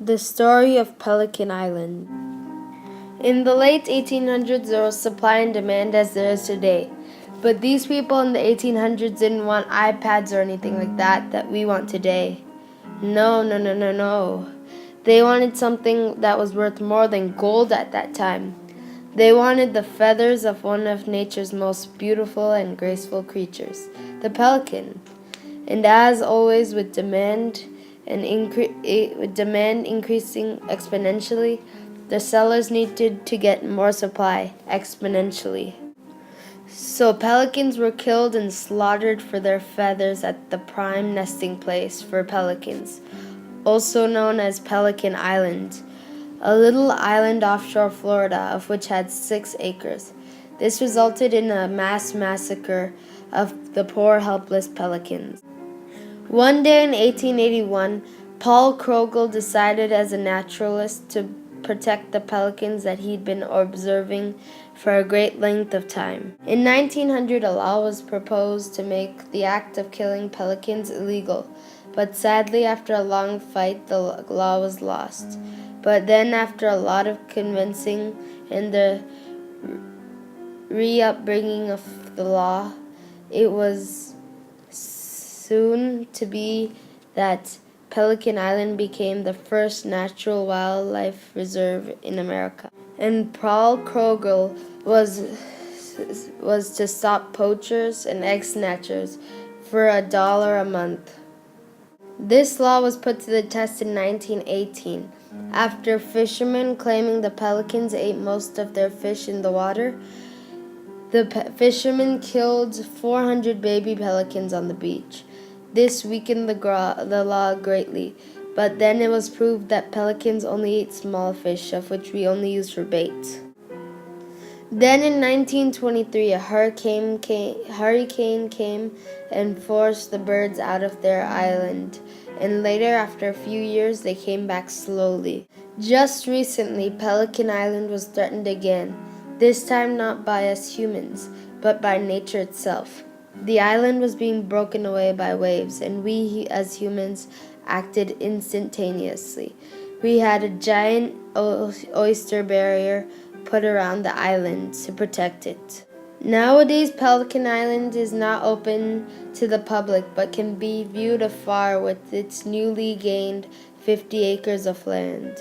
The story of Pelican Island. In the late 1800s, there was supply and demand as there is today. But these people in the 1800s didn't want iPads or anything like that we want today. No, no, no, no, no. They wanted something that was worth more than gold at that time. They wanted the feathers of one of nature's most beautiful and graceful creatures, the pelican. And as always, with demand increasing exponentially, the sellers needed to get more supply exponentially. So pelicans were killed and slaughtered for their feathers at the prime nesting place for pelicans, also known as Pelican Island, a little island offshore Florida of which had 6 acres. This resulted in a mass massacre of the poor helpless pelicans. One day in 1881, Paul Krogel decided as a naturalist to protect the pelicans that he'd been observing for a great length of time. In 1900, a law was proposed to make the act of killing pelicans illegal, but sadly, after a long fight, the law was lost. But then, after a lot of convincing and the re-upbringing of the law, it was soon to be that Pelican Island became the first natural wildlife reserve in America. And Paul Krogel was to stop poachers and egg snatchers for $1 a month. This law was put to the test in 1918. After fishermen claiming the pelicans ate most of their fish in the water, the fishermen killed 400 baby pelicans on the beach. This weakened the law greatly, but then it was proved that pelicans only eat small fish, of which we only use for bait. Then in 1923, a hurricane came and forced the birds out of their island, and later, after a few years, they came back slowly. Just recently, Pelican Island was threatened again, this time not by us humans, but by nature itself. The island was being broken away by waves, and we as humans acted instantaneously. We had a giant oyster barrier put around the island to protect it. Nowadays, Pelican Island is not open to the public but can be viewed afar with its newly gained 50 acres of land.